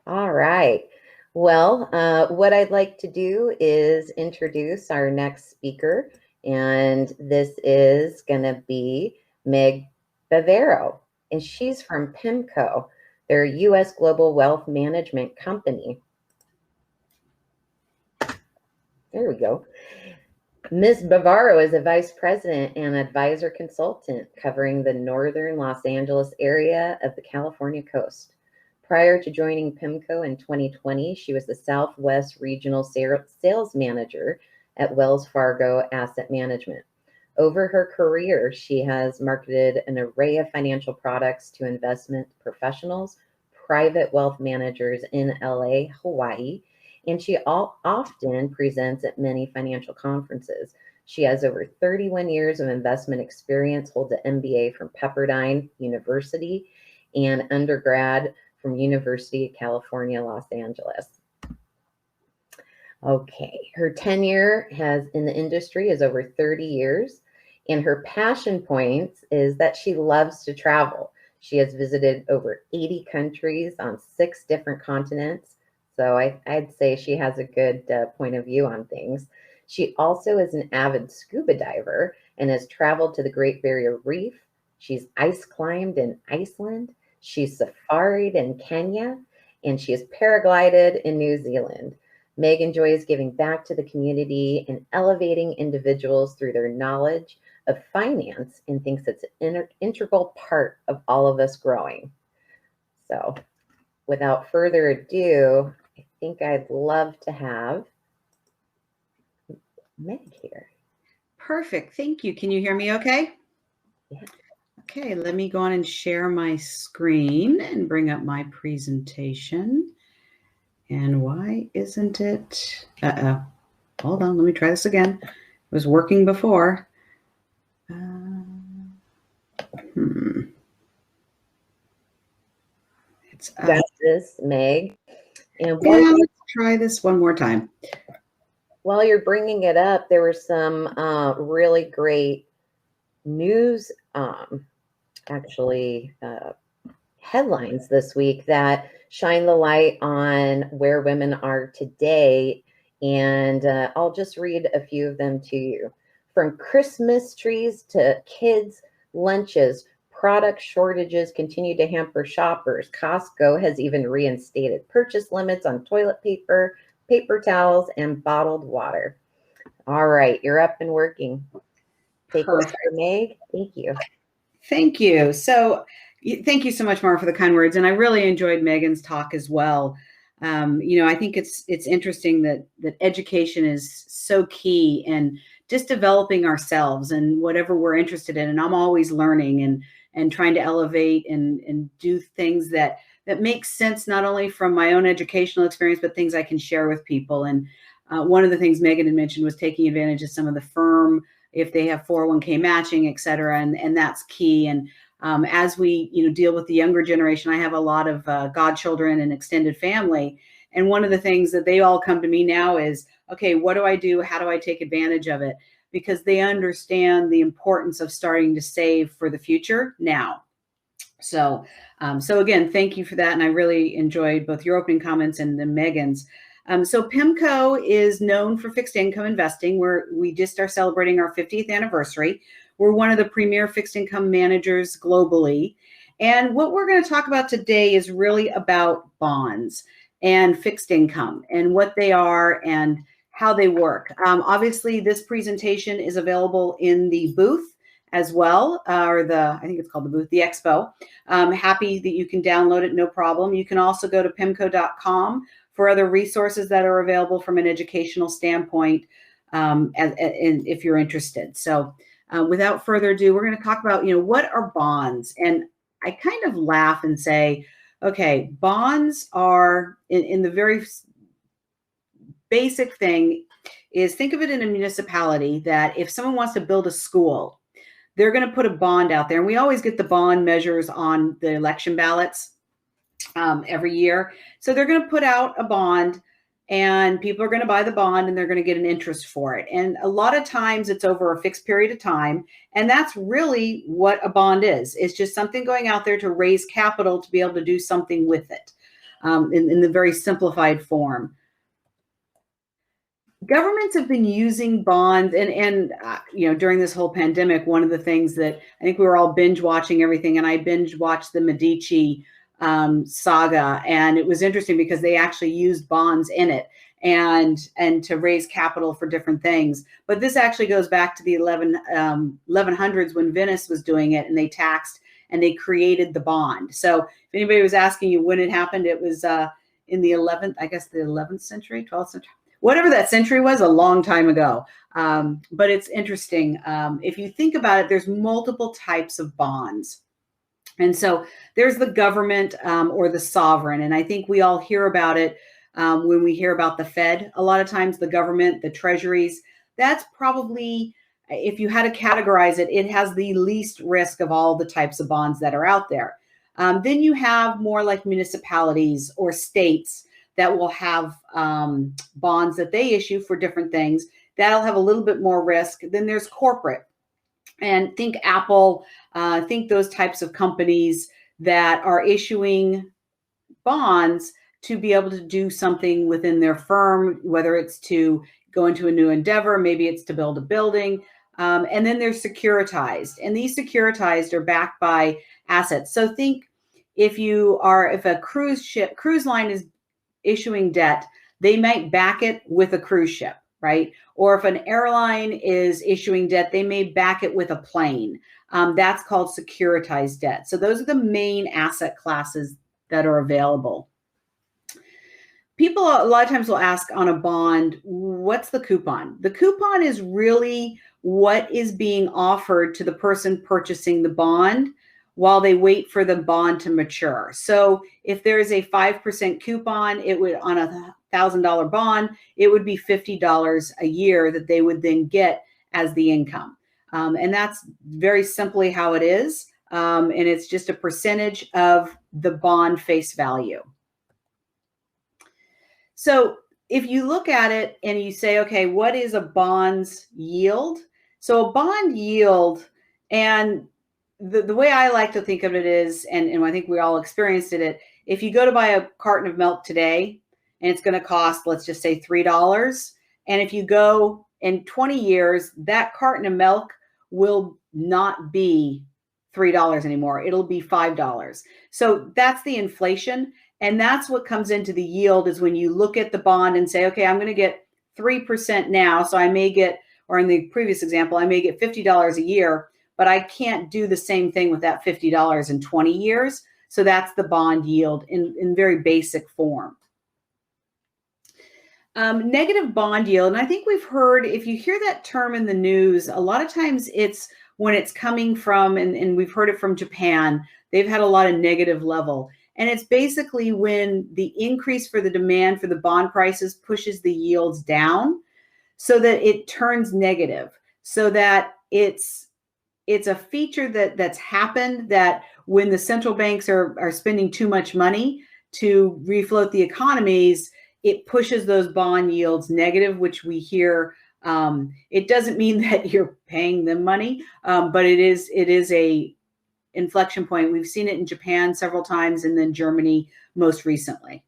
All right. Well, what I'd like to do is introduce our next speaker, and this is going to be Meg Barvaro, and she's from PIMCO. They're a U.S. global wealth management company. There we go. Ms. Barvaro is a vice president and advisor consultant covering the northern Los Angeles area of the California coast. Prior to joining PIMCO in 2020, she was the Southwest Regional Sales Manager at Wells Fargo Asset Management. Over her career, she has marketed an array of financial products to investment professionals, private wealth managers in LA, Hawaii, and she often presents at many financial conferences. She has over 31 years of investment experience, holds an MBA from Pepperdine University, and undergrad from University of California, Los Angeles. Okay, her tenure has in the industry is over 30 years, and her passion points is that she loves to travel. She has visited over 80 countries on 6 different continents. So I'd say she has a good point of view on things. She also is an avid scuba diver and has traveled to the Great Barrier Reef. She's ice climbed in Iceland. She's safaried in Kenya, and she has paraglided in New Zealand. Meg enjoys giving back to the community and elevating individuals through their knowledge of finance and thinks it's an integral part of all of us growing. So, without further ado, I think I'd love to have Meg here. Perfect. Thank you. Can you hear me okay? Yeah. Okay, let me go on and share my screen and bring up my presentation. And why isn't it? Hold on, let me try this again. It was working before. It's got this, Meg. And let's try this one more time. While you're bringing it up, there were some really great news, headlines this week that shine the light on where women are today. And I'll just read a few of them to you. From Christmas trees to kids' lunches, product shortages continue to hamper shoppers. Costco has even reinstated purchase limits on toilet paper, paper towels, and bottled water. All right, you're up and working. Take Perfect. care, Meg. Thank you. Thank you. So thank you so much, Mara, for the kind words. And I really enjoyed Megan's talk as well. I think it's interesting that education is so key and just developing ourselves and whatever we're interested in. And I'm always learning and trying to elevate and do things that make sense, not only from my own educational experience, but things I can share with people. And one of the things Megan had mentioned was taking advantage of some of the firm, if they have 401k matching, et cetera. And that's key. And as we, deal with the younger generation, I have a lot of godchildren and extended family. And one of the things that they all come to me now is, okay, what do I do? How do I take advantage of it? Because they understand the importance of starting to save for the future now. So again, thank you for that. And I really enjoyed both your opening comments and then Megan's. So PIMCO is known for fixed income investing, where we just are celebrating our 50th anniversary. We're one of the premier fixed income managers globally. And what we're going to talk about today is really about bonds and fixed income and what they are and how they work. Obviously, this presentation is available in the booth as well, I think it's called the booth, the expo. Happy that you can download it, no problem. You can also go to pimco.com for other resources that are available from an educational standpoint, and if you're interested. So without further ado, we're going to talk about, what are bonds? And I kind of laugh and say, okay, bonds are in the very basic thing is, think of it in a municipality that if someone wants to build a school, they're going to put a bond out there. And we always get the bond measures on the election ballots every year. So they're going to put out a bond and people are going to buy the bond and they're going to get an interest for it. And a lot of times it's over a fixed period of time. And that's really what a bond is. It's just something going out there to raise capital to be able to do something with it. in the very simplified form. Governments have been using bonds, and during this whole pandemic, one of the things that I think we were all binge watching everything, and I binge watched the Medici saga, and it was interesting because they actually used bonds in it and to raise capital for different things. But this actually goes back to the 1100s when Venice was doing it, and they taxed and they created the bond. So if anybody was asking you when it happened, it was in the 11th century, 12th century. Whatever that century was, a long time ago. But it's interesting. If you think about it, there's multiple types of bonds. And so there's the government or the sovereign. And I think we all hear about it when we hear about the Fed. A lot of times the government, the treasuries, that's probably, if you had to categorize it, it has the least risk of all the types of bonds that are out there. Then you have more like municipalities or states that will have bonds that they issue for different things. That'll have a little bit more risk. Then there's corporate. And think Apple, think those types of companies that are issuing bonds to be able to do something within their firm, whether it's to go into a new endeavor, maybe it's to build a building. And then they're securitized. And these securitized are backed by assets. So think if a cruise line is issuing debt, they might back it with a cruise ship, right? Or if an airline is issuing debt, they may back it with a plane. That's called securitized debt. So those are the main asset classes that are available. People a lot of times will ask on a bond, what's the coupon? The coupon is really what is being offered to the person purchasing the bond while they wait for the bond to mature. So if there is a 5% coupon, it would, on a $1,000 bond, it would be $50 a year that they would then get as the income. And that's very simply how it is. And it's just a percentage of the bond face value. So if you look at it and you say, okay, what is a bond's yield? So a bond yield, and the way I like to think of it is, and I think we all experienced it, if you go to buy a carton of milk today and it's going to cost, let's just say $3. And if you go in 20 years, that carton of milk will not be $3 anymore. It'll be $5. So that's the inflation. And that's what comes into the yield, is when you look at the bond and say, okay, I'm going to get 3% now. So I may get, or in the previous example, I may get $50 a year, but I can't do the same thing with that $50 in 20 years. So that's the bond yield in very basic form. Negative bond yield. And I think we've heard, if you hear that term in the news, a lot of times it's when it's coming from, and we've heard it from Japan, they've had a lot of negative level. And it's basically when the increase for the demand for the bond prices pushes the yields down so that it turns negative, so that it's a feature that's happened, that when the central banks are spending too much money to refloat the economies, it pushes those bond yields negative, which we hear. It doesn't mean that you're paying them money, but it is a inflection point. We've seen it in Japan several times, and then Germany most recently.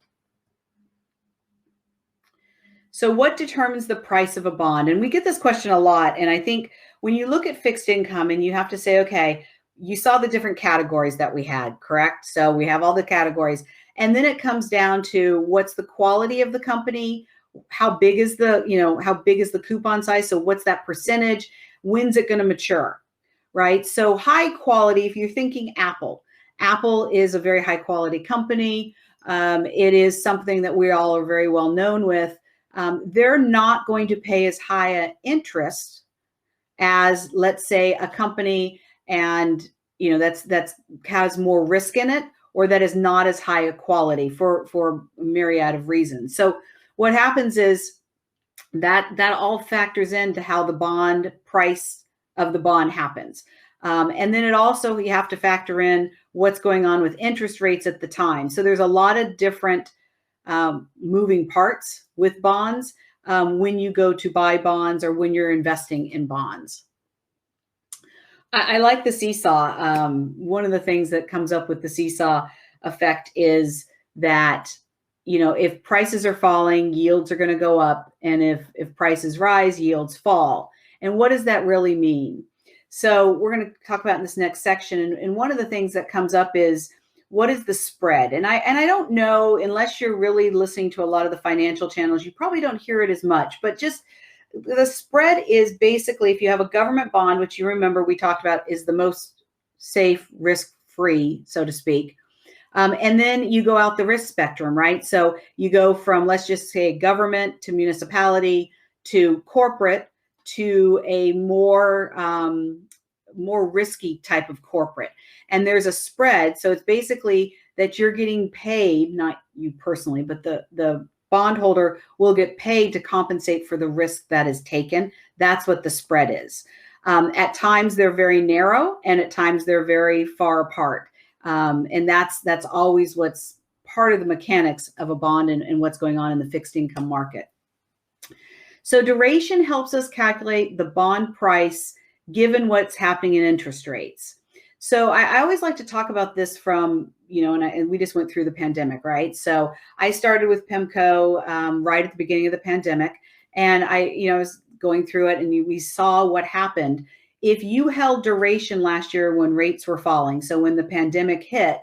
So what determines the price of a bond? And we get this question a lot. And I think when you look at fixed income and you have to say, okay, you saw the different categories that we had, correct? So we have all the categories. And then it comes down to what's the quality of the company, how big is the coupon size? So what's that percentage? When's it going to mature, right? So high quality, if you're thinking Apple is a very high quality company. It is something that we all are very well known with. They're not going to pay as high an interest as, let's say, a company and that's has more risk in it, or that is not as high a quality for a myriad of reasons. So what happens is that all factors into how the bond price of the bond happens. And then it also, you have to factor in what's going on with interest rates at the time. So there's a lot of different moving parts with bonds when you go to buy bonds or when you're investing in bonds. I like the seesaw. One of the things that comes up with the seesaw effect is that if prices are falling, yields are going to go up. And if prices rise, yields fall. And what does that really mean? So we're going to talk about in this next section. And one of the things that comes up is, what is the spread? And I don't know, unless you're really listening to a lot of the financial channels, you probably don't hear it as much, but just the spread is basically, if you have a government bond, which you remember we talked about is the most safe, risk-free, so to speak. And then you go out the risk spectrum, right? So you go from, let's just say, government to municipality to corporate to a more risky type of corporate. And there's a spread. So it's basically that you're getting paid, not you personally, but the bondholder will get paid to compensate for the risk that is taken. That's what the spread is. At times they're very narrow, and at times they're very far apart. And that's always what's part of the mechanics of a bond and what's going on in the fixed income market. So duration helps us calculate the bond price given what's happening in interest rates. So I always like to talk about this from, and we just went through the pandemic, right? So I started with PIMCO right at the beginning of the pandemic, and I was going through it, and we saw what happened. If you held duration last year when rates were falling, so when the pandemic hit,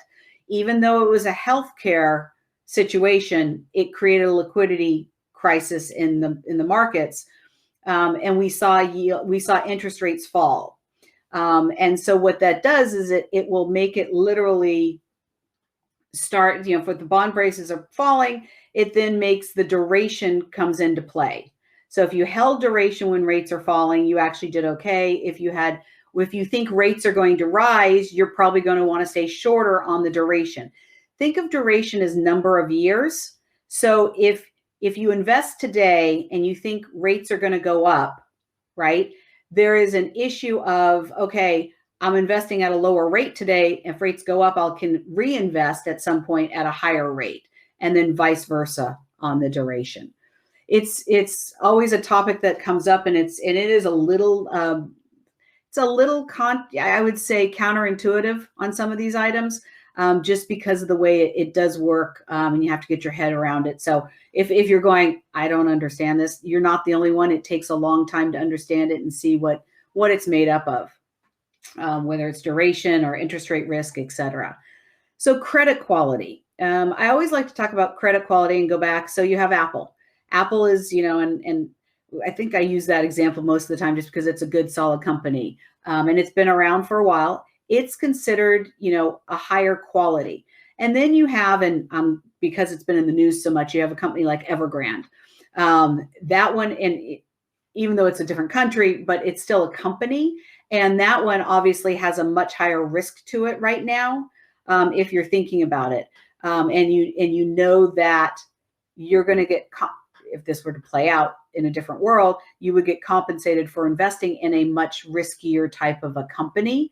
even though it was a healthcare situation, it created a liquidity crisis in the markets, and we saw interest rates fall. And so what that does is it will make it literally start, if the bond prices are falling, it then makes the duration comes into play. So if you held duration when rates are falling, you actually did okay. If you think rates are going to rise, you're probably going to want to stay shorter on the duration. Think of duration as number of years. So if you invest today and you think rates are going to go up, right? There is an issue of, okay, I'm investing at a lower rate today. If rates go up, I can reinvest at some point at a higher rate, and then vice versa on the duration. It's always a topic that comes up, and it is a little I would say counterintuitive on some of these items, just because of the way it does work, and you have to get your head around it. So if you're going, I don't understand this, you're not the only one. It takes a long time to understand it and see what it's made up of, whether it's duration or interest rate risk, etc. So credit quality. I always like to talk about credit quality and go back. So you have Apple. Apple is, and I think I use that example most of the time just because it's a good, solid company. And it's been around for a while. It's considered, a higher quality. And then you have, and because it's been in the news so much, you have a company like Evergrande. That one, and even though it's a different country, but it's still a company. And that one obviously has a much higher risk to it right now, if you're thinking about it. And you know that you're going to get, if this were to play out in a different world, you would get compensated for investing in a much riskier type of a company,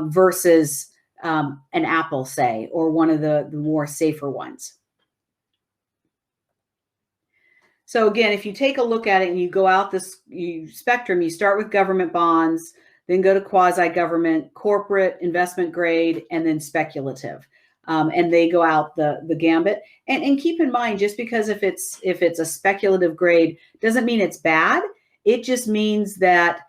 versus an Apple, say, or one of the more safer ones. So again, if you take a look at it and you go out this spectrum, you start with government bonds, then go to quasi-government, corporate, investment grade, and then speculative. And they go out the gambit. And keep in mind, just because if it's a speculative grade doesn't mean it's bad. It just means that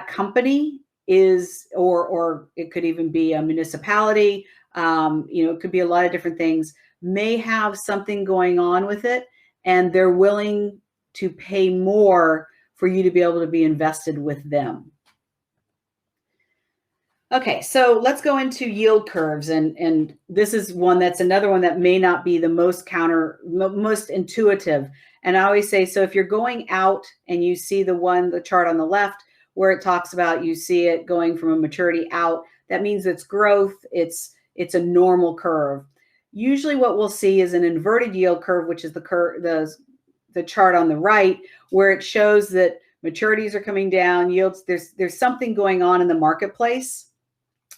company is, or it could even be a municipality, it could be a lot of different things, may have something going on with it, and they're willing to pay more for you to be able to be invested with them. Okay, so let's go into yield curves, and this is that's another one that may not be the most intuitive. And I always say, so if you're going out and you see the chart on the left where it talks about, you see it going from a maturity out, that means it's growth, it's a normal curve. Usually what we'll see is an inverted yield curve, which is the chart on the right, where it shows that maturities are coming down, yields, there's something going on in the marketplace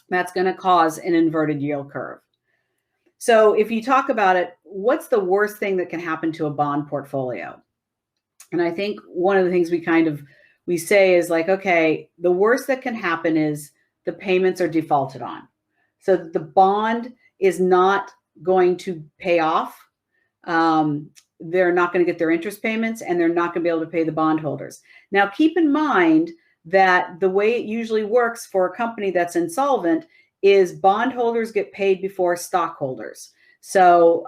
that's going to cause an inverted yield curve. So if you talk about it, what's the worst thing that can happen to a bond portfolio? And I think one of the things we say is like, okay, the worst that can happen is the payments are defaulted on. So the bond is not going to pay off. they're not going to get their interest payments, and they're not going to be able to pay the bondholders. Now, keep in mind that the way it usually works for a company that's insolvent is bondholders get paid before stockholders. So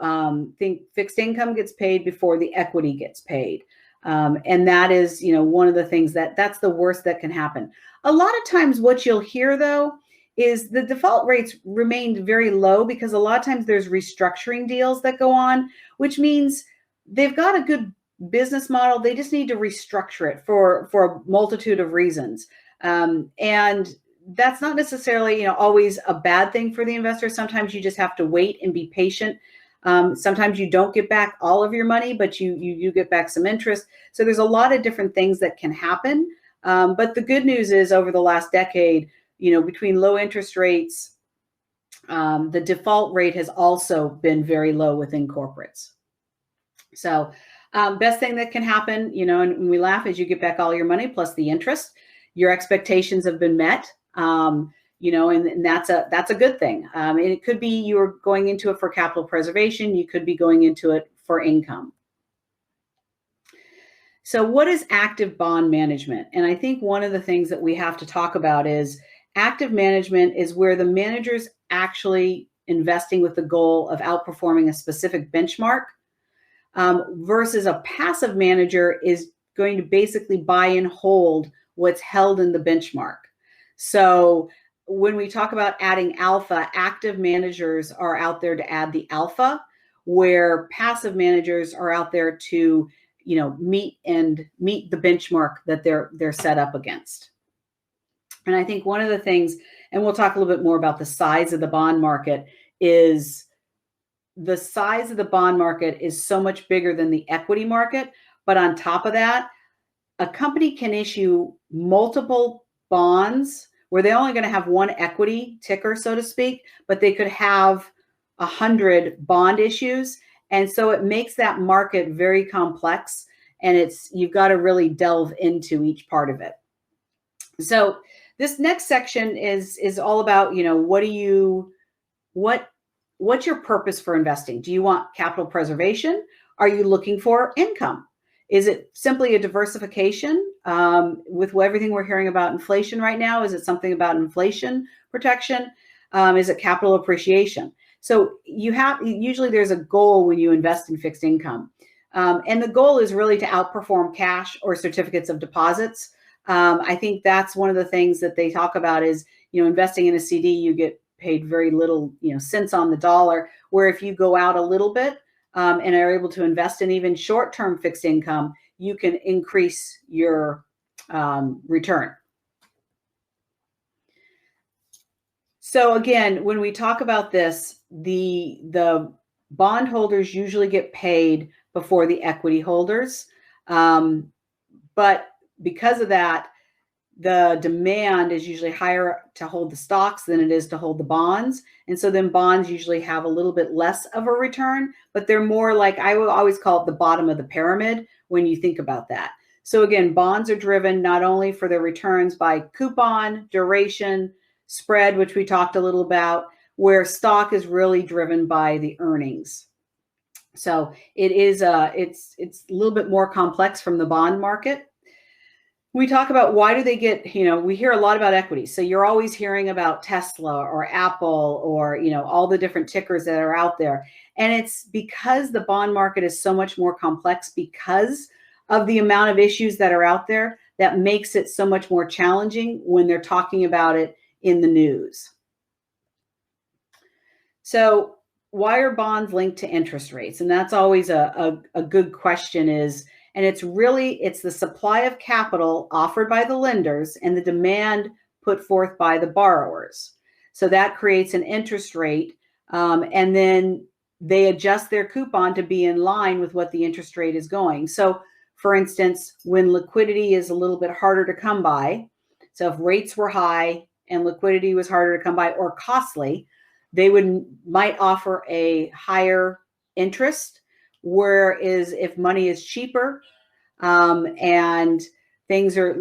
think fixed income gets paid before the equity gets paid. And that is, one of the things that's the worst that can happen. A lot of times what you'll hear, though, is the default rates remained very low because a lot of times there's restructuring deals that go on, which means they've got a good business model. They just need to restructure it for a multitude of reasons. And that's not necessarily, always a bad thing for the investor. Sometimes you just have to wait and be patient. Sometimes you don't get back all of your money, but you get back some interest. So there's a lot of different things that can happen. But the good news is over the last decade, between low interest rates, the default rate has also been very low within corporates. So best thing that can happen, and we laugh, is you get back all your money plus the interest. Your expectations have been met. And that's a good thing. And it could be you're going into it for capital preservation. You could be going into it for income. So what is active bond management? And I think one of the things that we have to talk about is active management is where the manager's actually investing with the goal of outperforming a specific benchmark, versus a passive manager is going to basically buy and hold what's held in the benchmark. So when we talk about adding alpha, active managers are out there to add the alpha, where passive managers are out there to, meet the benchmark that they're set up against. And I think one of the things, and we'll talk a little bit more about the size of the bond market, is the size of the bond market is so much bigger than the equity market. But on top of that, a company can issue multiple bonds where they're only going to have one equity ticker, so to speak, but they could have 100 bond issues. And so it makes that market very complex, and you've got to really delve into each part of it. So this next section is all about, what's your purpose for investing? Do you want capital preservation? Are you looking for income? Is it simply a diversification with everything we're hearing about inflation right now? Is it something about inflation protection? Is it capital appreciation? So usually there's a goal when you invest in fixed income. And the goal is really to outperform cash or certificates of deposits. I think that's one of the things that they talk about is, investing in a CD, you get paid very little, cents on the dollar, where if you go out a little bit, and are able to invest in even short-term fixed income, you can increase your return. So again, when we talk about this, the bondholders usually get paid before the equity holders. But because of that, the demand is usually higher to hold the stocks than it is to hold the bonds. And so then bonds usually have a little bit less of a return, but they're more like, I will always call it the bottom of the pyramid when you think about that. So again, bonds are driven not only for their returns by coupon, duration, spread, which we talked a little about, where stock is really driven by the earnings. So it's a little bit more complex from the bond market. We talk about why do they get, we hear a lot about equity. So you're always hearing about Tesla or Apple or, all the different tickers that are out there. And it's because the bond market is so much more complex because of the amount of issues that are out there that makes it so much more challenging when they're talking about it in the news. So why are bonds linked to interest rates? And that's always a good question and it's the supply of capital offered by the lenders and the demand put forth by the borrowers. So that creates an interest rate, and then they adjust their coupon to be in line with what the interest rate is going. So for instance, when liquidity is a little bit harder to come by, so if rates were high and liquidity was harder to come by or costly, they might offer a higher interest. Whereas if money is cheaper and things are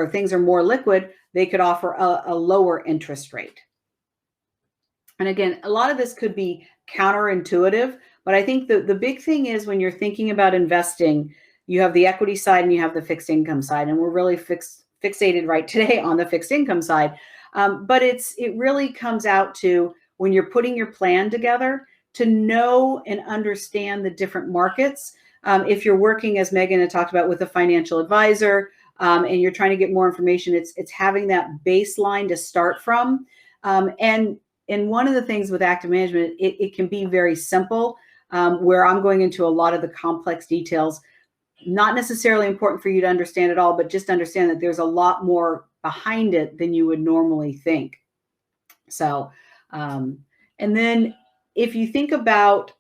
things are more liquid, they could offer a lower interest rate. And again, a lot of this could be counterintuitive, But I think the big thing is when you're thinking about investing, you have the equity side and you have the fixed income side. And we're really fixated right today on the fixed income side. But it really comes out to when you're putting your plan together to know and understand the different markets. If you're working, as Megan had talked about, with a financial advisor, and you're trying to get more information, it's having that baseline to start from. And one of the things with active management, it can be very simple, where I'm going into a lot of the complex details. Not necessarily important for you to understand it all, but just understand that there's a lot more behind it than you would normally think. So, and then if you think about,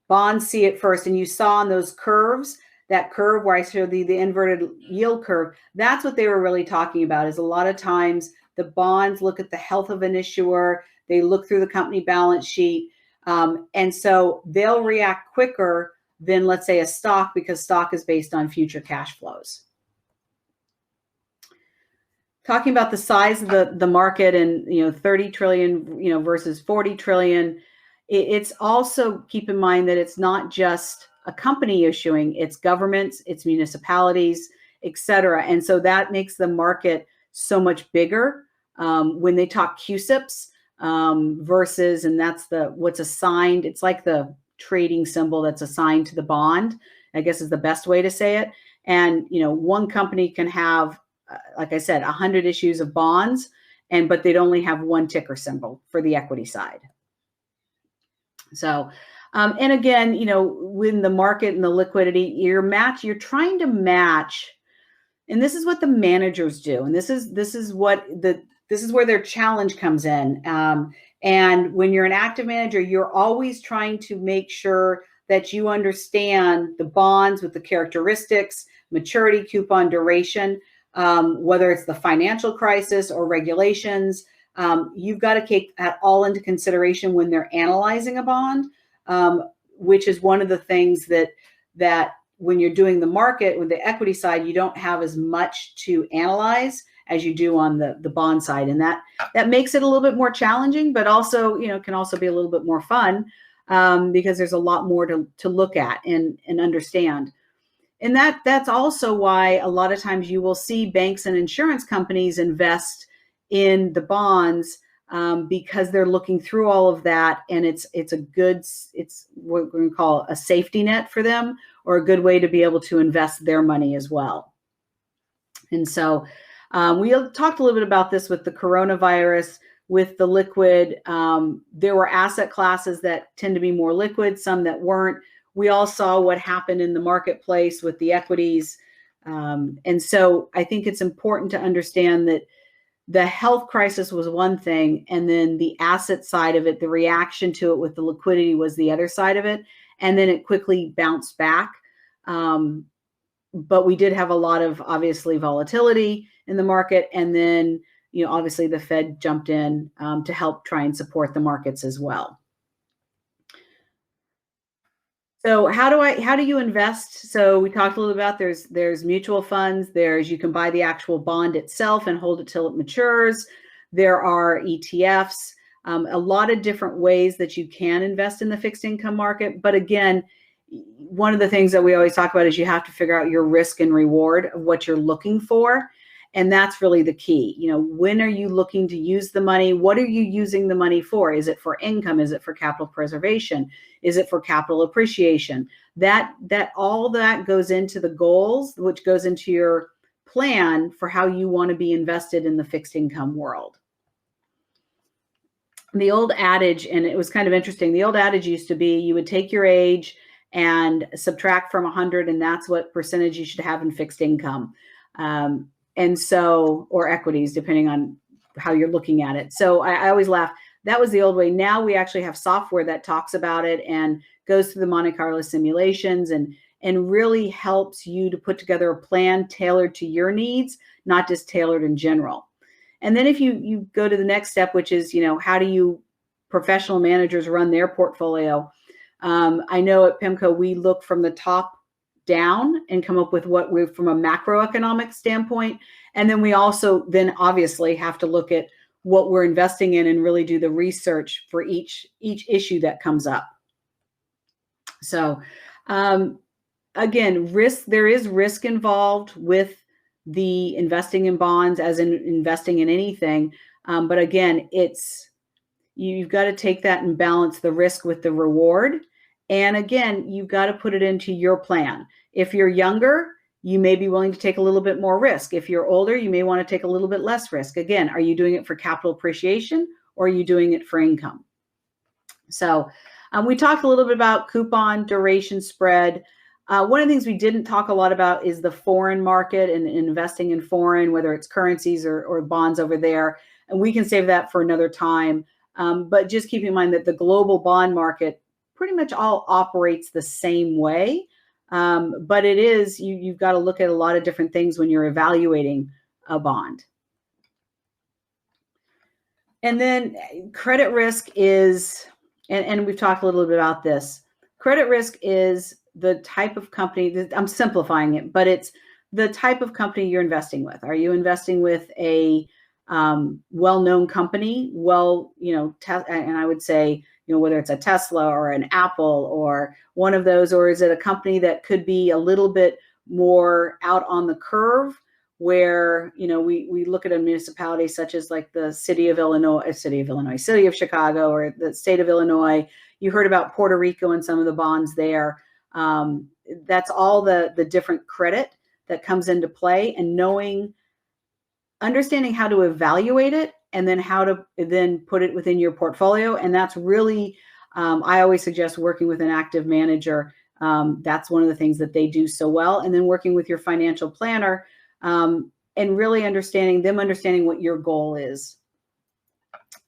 bonds see it first, and you saw on those curves, that curve where I showed the inverted yield curve, that's what they were really talking about. Is a lot of times the bonds look at the health of an issuer, they look through the company balance sheet, and so they'll react quicker than, let's say, a stock, because stock is based on future cash flows. Talking about the size of the market, and 30 trillion versus 40 trillion, it's also, keep in mind that it's not just a company issuing, it's governments, it's municipalities, etc. And so that makes the market so much bigger. When they talk CUSIPs versus, and that's what's assigned, it's like the trading symbol that's assigned to the bond, I guess is the best way to say it. And one company can have, like I said, 100 issues of bonds, but they'd only have one ticker symbol for the equity side. So, and again, when the market and the liquidity, you're trying to match, and this is what the managers do, and this is where their challenge comes in. And when you're an active manager, you're always trying to make sure that you understand the bonds with the characteristics, maturity, coupon, duration, whether it's the financial crisis or regulations. You've got to take that all into consideration when they're analyzing a bond, which is one of the things that when you're doing the market with the equity side, you don't have as much to analyze as you do on the bond side. And that makes it a little bit more challenging, but also, can also be a little bit more fun, because there's a lot more to look at and understand. And that's also why a lot of times you will see banks and insurance companies invest in the bonds, because they're looking through all of that, and it's what we're going to call a safety net for them, or a good way to be able to invest their money as well. And so we talked a little bit about this with the coronavirus, with the liquid. There were asset classes that tend to be more liquid, some that weren't. We all saw what happened in the marketplace with the equities. And so I think it's important to understand that the health crisis was one thing, and then the asset side of it, the reaction to it with the liquidity, was the other side of it. And then it quickly bounced back. But we did have a lot of, obviously, volatility in the market. And then, obviously the Fed jumped in to help try and support the markets as well. So how do you invest? So we talked a little about there's mutual funds. You can buy the actual bond itself and hold it till it matures. There are ETFs, a lot of different ways that you can invest in the fixed income market. But again, one of the things that we always talk about is you have to figure out your risk and reward of what you're looking for. And that's really the key. When are you looking to use the money? What are you using the money for? Is it for income? Is it for capital preservation? Is it for capital appreciation? That all that goes into the goals, which goes into your plan for how you want to be invested in the fixed income world. The old adage, and it was kind of interesting, the old adage used to be you would take your age and subtract from 100, and that's what percentage you should have in fixed income. And so, or equities, depending on how you're looking at it. So I always laugh. That was the old way. Now we actually have software that talks about it and goes through the Monte Carlo simulations and really helps you to put together a plan tailored to your needs, not just tailored in general. And then if you go to the next step, which is, how do professional managers run their portfolio? I know at PIMCO, we look from the top down and come up with what we're from a macroeconomic standpoint. And then we also then obviously have to look at what we're investing in and really do the research for each issue that comes up. So, again, there is risk involved with the investing in bonds, as in investing in anything. But again, you've got to take that and balance the risk with the reward. And again, you've got to put it into your plan. If you're younger, you may be willing to take a little bit more risk. If you're older, you may want to take a little bit less risk. Again, are you doing it for capital appreciation, or are you doing it for income? So we talked a little bit about coupon, duration, spread. One of the things we didn't talk a lot about is the foreign market and investing in foreign, whether it's currencies or bonds over there. And we can save that for another time. But just keep in mind that the global bond market pretty much all operates the same way. But it is, you've got to look at a lot of different things when you're evaluating a bond. And then credit risk is, and we've talked a little bit about this. Credit risk is the type of company that, I'm simplifying it, but it's the type of company you're investing with. Are you investing with a well-known company? And I would say, whether it's a Tesla or an Apple or one of those, or is it a company that could be a little bit more out on the curve, where we look at a municipality such as like the city of Chicago, or the state of Illinois. You heard about Puerto Rico and some of the bonds there. That's all the different credit that comes into play, and understanding how to evaluate it, and then how to then put it within your portfolio. And that's really, I always suggest working with an active manager. That's one of the things that they do so well. And then working with your financial planner, and really understanding what your goal is.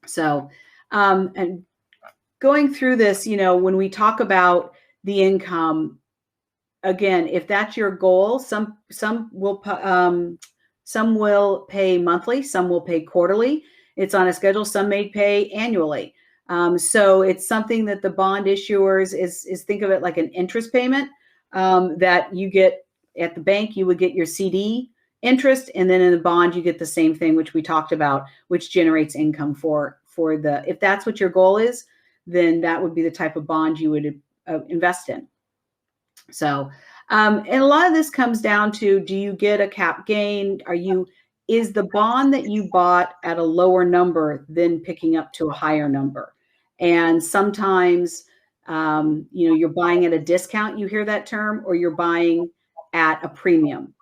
So, and going through this, when we talk about the income, again, if that's your goal, some will pay monthly, some will pay quarterly. It's on a schedule. Some may pay annually. So it's something that the bond issuers is think of it like an interest payment that you get at the bank. You would get your CD interest, and then in the bond you get the same thing, which we talked about, which generates income for if that's what your goal is, then that would be the type of bond you would invest in. So, and a lot of this comes down to, do you get a cap gain? Is the bond that you bought at a lower number then picking up to a higher number? And sometimes, you're buying at a discount, you hear that term, or you're buying at a premium.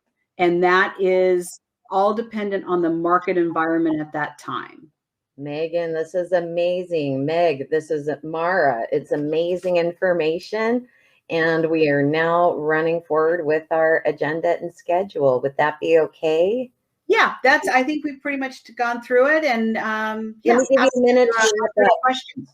And that is all dependent on the market environment at that time. Megan, this is amazing. Meg, this is Mara. It's amazing information. And we are now running forward with our agenda and schedule. Would that be okay? Yeah, I think we've pretty much gone through it. And let me give you a minute to questions.